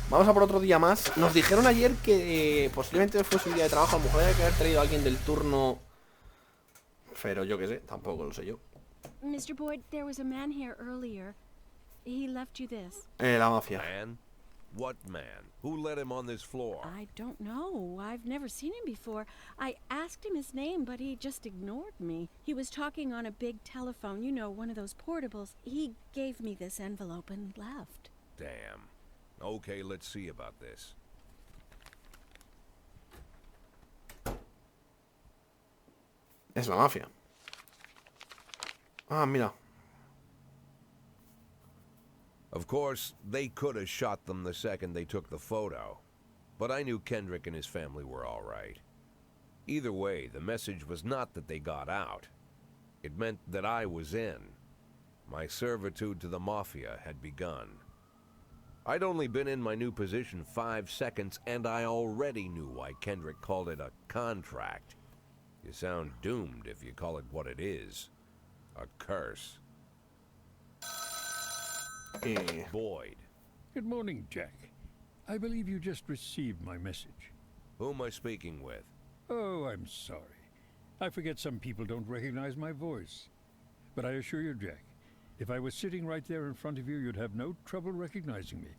Vamos a por otro día más. Nos dijeron ayer que posiblemente fuese un día de trabajo. A lo mejor había que haber traído a alguien del turno. Pero yo qué sé, tampoco lo sé yo. Mr. Boyd, there was a man here earlier. He left you this. La mafia. Man? What man? Who let him on this floor? I don't know. I've never seen him before. I asked him his name, but he just ignored me. He was talking on a big telephone, you know, one of those portables. He gave me this envelope and left. Damn. Okay, let's see about this. Es la mafia. Ah, mira. Of course, they could have shot them the second they took the photo. But I knew Kendrick and his family were all right. Either way, the message was not that they got out. It meant that I was in. My servitude to the Mafia had begun. I'd only been in my new position 5 seconds, and I already knew why Kendrick called it a contract. You sound doomed if you call it what it is. A curse. Boyd. Good morning, Jack. I believe you just received my message. Who am I speaking with? Oh, I'm sorry. I forget some people don't recognize my voice. But I assure you, Jack, if I was sitting right there in front of you, you'd have no trouble recognizing me.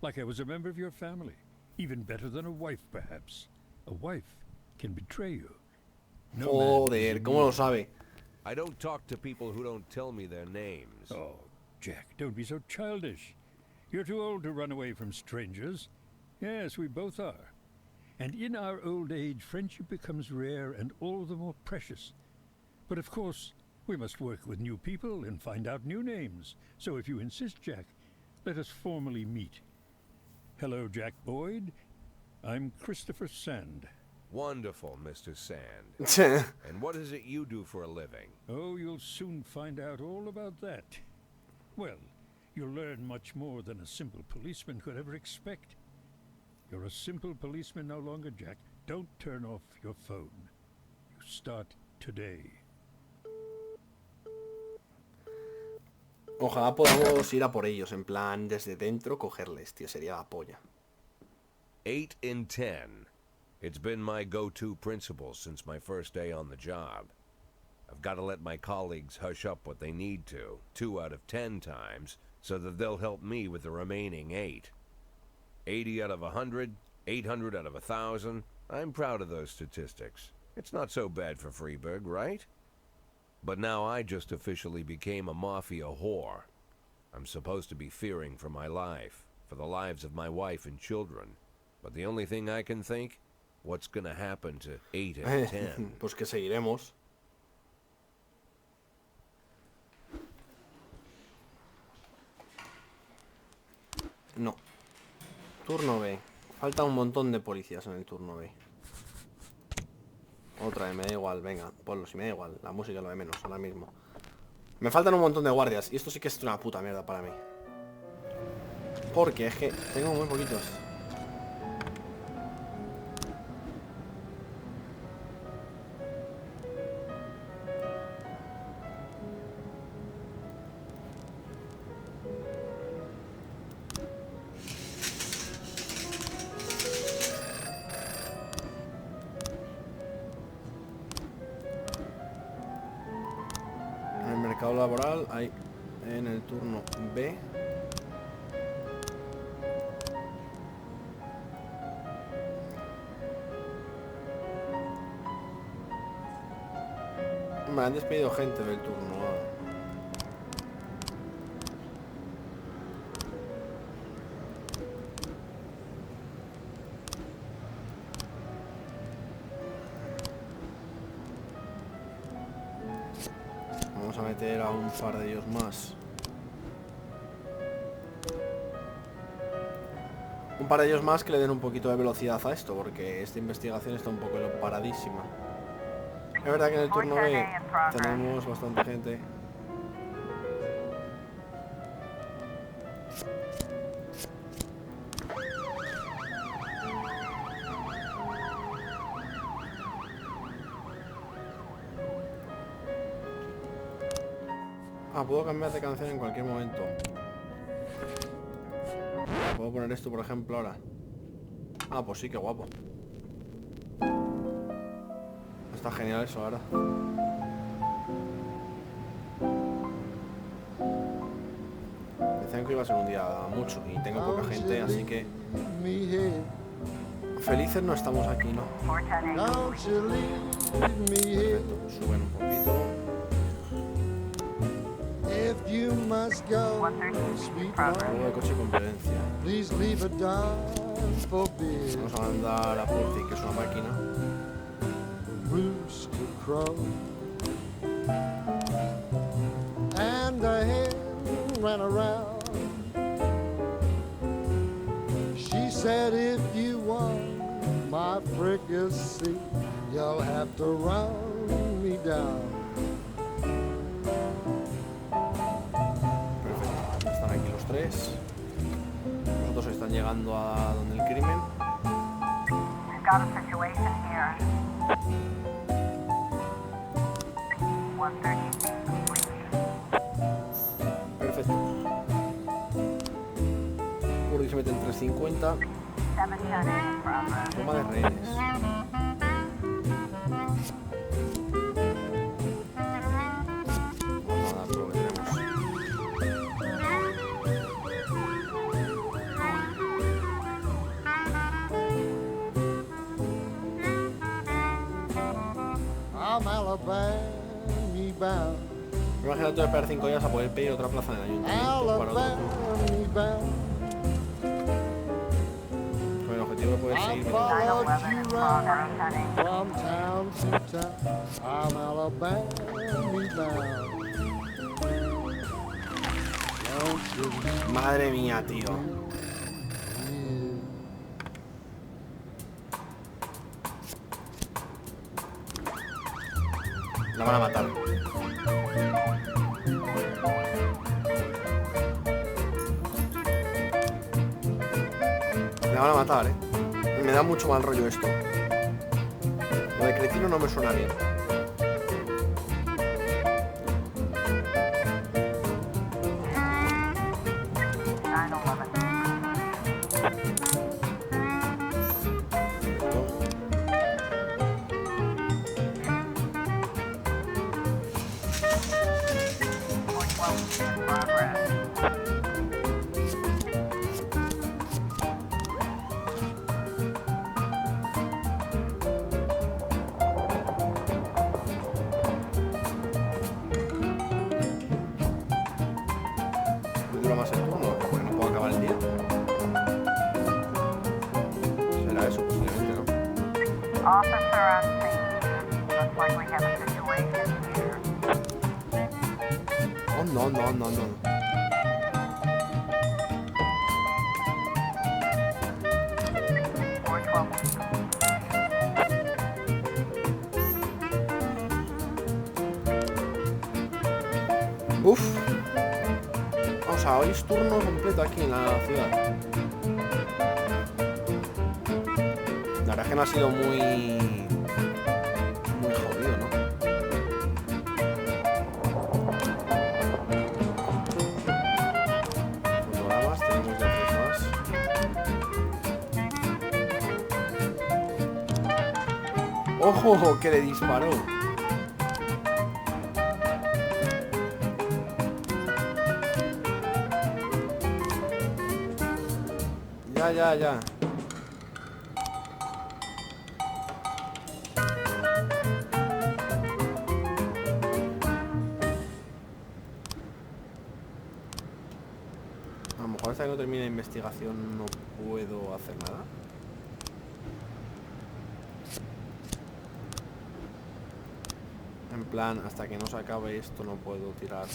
Like I was a member of your family. Even better than a wife, perhaps. A wife can betray you. No Joder, ¿cómo lo sabe? I don't talk to people who don't tell me their names. Oh, Jack, don't be so childish. You're too old to run away from strangers. Yes, we both are. And in our old age, friendship becomes rare and all the more precious. But of course, we must work with new people and find out new names. So if you insist, Jack, let us formally meet. Hello, Jack Boyd. I'm Christopher Sand. Wonderful, Mr. Sand. And what is it you do for a living? Oh, you'll soon find out all about that. Well, you'll learn much more than a simple policeman could ever expect. You're a simple policeman no longer, Jack. Don't turn off your phone. You start today. Ojalá podamos ir a por ellos, en plan, desde dentro, cogerles, tío, sería la polla. 8 in 10. It's been my go-to principle since my first day on the job. I've got to let my colleagues hush up what they need to, 2 out of 10 times, so that they'll help me with the remaining 8. 80 out of 100, 800 out of 1,000. I'm proud of those statistics. It's not so bad for Freeburg, right? But now I just officially became a mafia whore. I'm supposed to be fearing for my life, for the lives of my wife and children. But the only thing I can think, what's gonna happen to 8 and 10? Pues que seguiremos. No. Turno B. Falta un montón de policías en el turno B. Otra vez, me da igual, venga, ponlo, si me da igual. La música es lo de menos, ahora mismo. Me faltan un montón de guardias. Y esto sí que es una puta mierda para mí. Porque es que tengo muy poquitos. Mercado laboral hay en el turno B. Me han despedido gente del turno A. Vamos a meter a un par de ellos más. Un par de ellos más que le den un poquito de velocidad a esto, porque esta investigación está un poco paradísima. Es verdad que en el turno B tenemos bastante gente. Puedo cambiar de canción en cualquier momento. puedo poner esto, por ejemplo, ahora. Ah, pues sí, qué guapo. Está genial eso ahora. Decían que iba a ser un día mucho y tengo poca gente, así que felices no estamos aquí, ¿no? Perfecto, suben un poquito. Juego de coche con violencia. Vamos a mandar a Purdy, que es una máquina. And the hen ran around. She said, if you want my fricassee, you'll have to run me down. Perfecto, están aquí los tres. Los dos están llegando a donde el crimen. Got a situation here. 130 Perfecto. Purdy se mete en 350. 710 in progress. Toma de rehenes. Vamos a dar todo lo que tenemos. I'm Alabama bound. Imagínate esperar 5 días a poder pedir otra plaza en el ayuntamiento para otro turno. Bound. Con el objetivo de poder I seguir. followed 911 you in round progress, heading. from town to town. I'm Alabama bound. Don't you leave Madre mía, tío. here. La van a matar. La van a matar, Me da mucho mal rollo esto. Lo de cretino no me suena bien. Dura más el turno, porque no puedo acabar el día. Será eso, posiblemente, ¿no? Officer on scene. Looks like we have a situation here. Oh, no, no, no, no. 412. Uf. O sea, hoy es turno completo aquí en la ciudad. La verdad es que no ha sido muy jodido, ¿no? Fotogramas, tenemos ya 3 más. ¡Ojo! Que le disparó. Ya. A lo mejor hasta que no termine la investigación no puedo hacer nada. En plan, hasta que no se acabe esto no puedo tirar.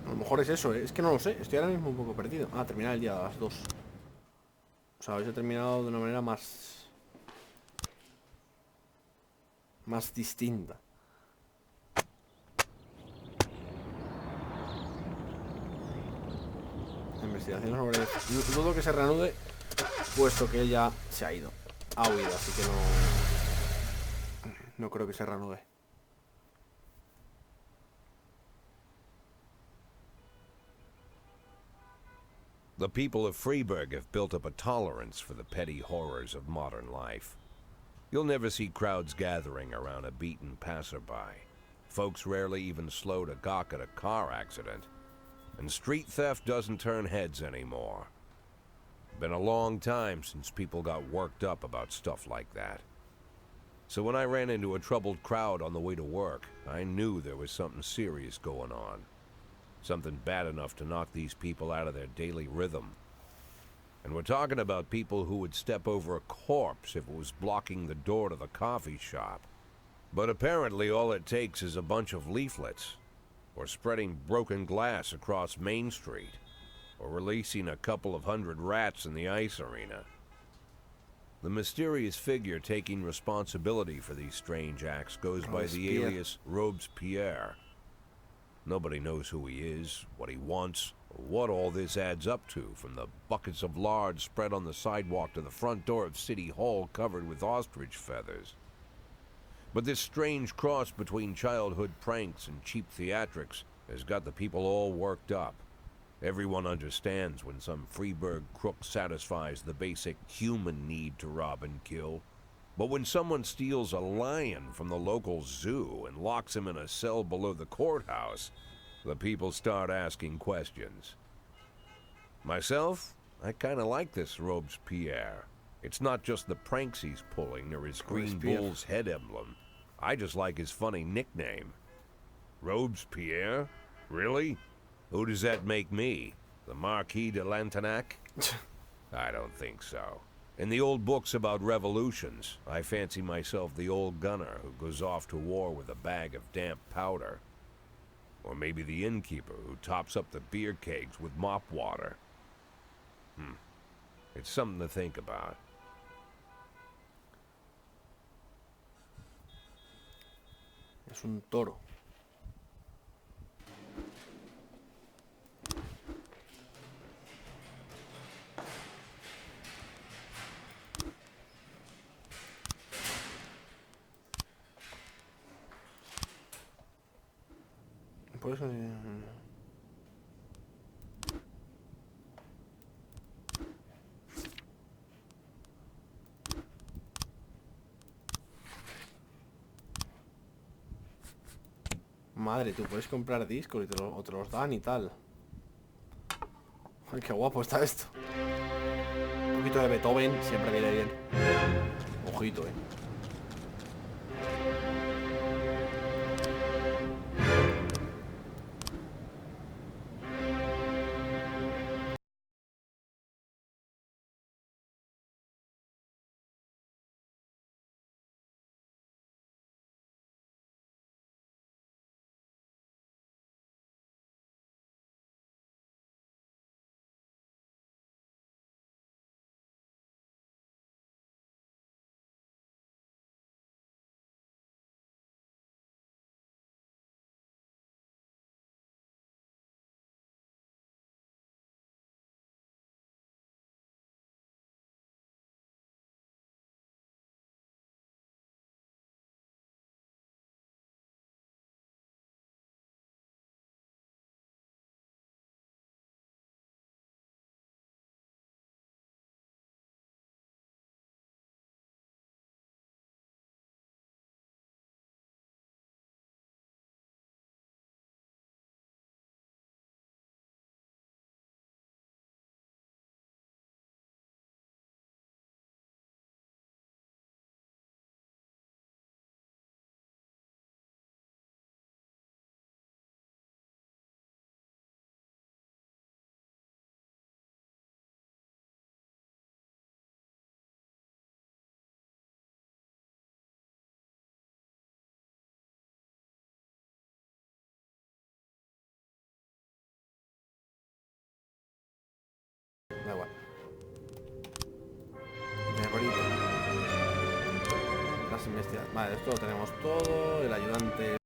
A lo mejor es eso, es que no lo sé. Estoy ahora mismo un poco perdido. Ah, terminar el día a las 2. O sea, habéis terminado de una manera más distinta. La investigación sobre... Dudo que se reanude, puesto que ella se ha ido. Ha huido, así que no creo que se reanude. The people of Freeburg have built up a tolerance for the petty horrors of modern life. You'll never see crowds gathering around a beaten passerby. Folks rarely even slow to gawk at a car accident. And street theft doesn't turn heads anymore. Been a long time since people got worked up about stuff like that. So when I ran into a troubled crowd on the way to work, I knew there was something serious going on. Something bad enough to knock these people out of their daily rhythm. And we're talking about people who would step over a corpse if it was blocking the door to the coffee shop. But apparently all it takes is a bunch of leaflets, or spreading broken glass across Main Street, or releasing a couple of hundred rats in the ice arena. The mysterious figure taking responsibility for these strange acts goes by the alias Robespierre. Nobody knows who he is, what he wants, or what all this adds up to, from the buckets of lard spread on the sidewalk to the front door of City Hall covered with ostrich feathers. But this strange cross between childhood pranks and cheap theatrics has got the people all worked up. Everyone understands when some Freeburg crook satisfies the basic human need to rob and kill. But when someone steals a lion from the local zoo and locks him in a cell below the courthouse, the people start asking questions. Myself, I kinda like this Robespierre. It's not just the pranks he's pulling or his green bull's head emblem. I just like his funny nickname. Robespierre? Really? Who does that make me? The Marquis de Lantenac? I don't think so. In the old books about revolutions, I fancy myself the old gunner who goes off to war with a bag of damp powder. Or maybe the innkeeper who tops up the beer kegs with mop water. It's something to think about. Es un toro. Pues, madre, tú puedes comprar discos y te los dan y tal. Ay, qué guapo está esto. Un poquito de Beethoven siempre viene bien. Ojito, Vale, esto lo tenemos todo. El ayudante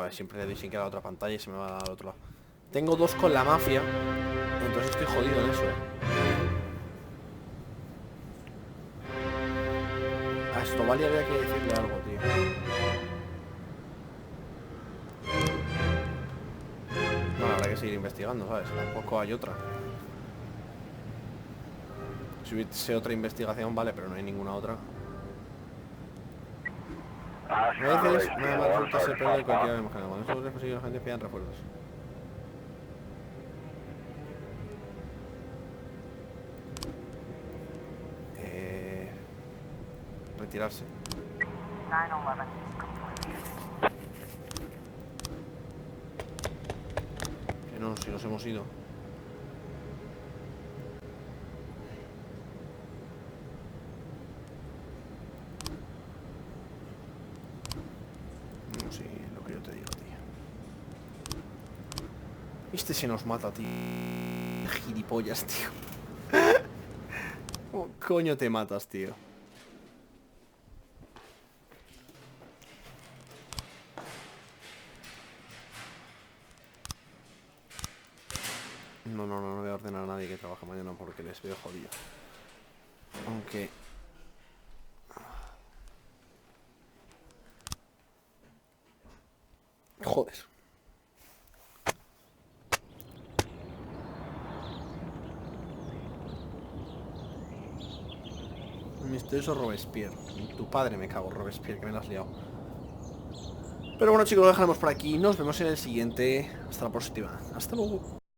Joder, siempre le doy sin que a la otra pantalla y se me va al otro lado. Tengo 2 con la mafia. Entonces estoy jodido en eso. A esto vale, habría que decirle algo, tío. Bueno, habrá que seguir investigando, ¿sabes? Tampoco hay otra. Si hubiese otra investigación, vale, pero no hay ninguna otra. A veces nada más resulta ser peor de cualquiera de imaginado. Cuando estos es posible, la gente pidan refuerzos. Retirarse. 911. Que no, si nos hemos ido. No, sí, lo que yo te digo, tío. Este se nos mata, tío. Gilipollas, tío. ¿Cómo coño te matas, tío? No voy a ordenar a nadie que trabaje mañana porque les veo jodido. Aunque... Joder. Misterioso Robespierre. Tu padre me cago, Robespierre, que me lo has liado. Pero bueno, chicos, lo dejaremos por aquí. Nos vemos en el siguiente. Hasta la próxima. Hasta luego.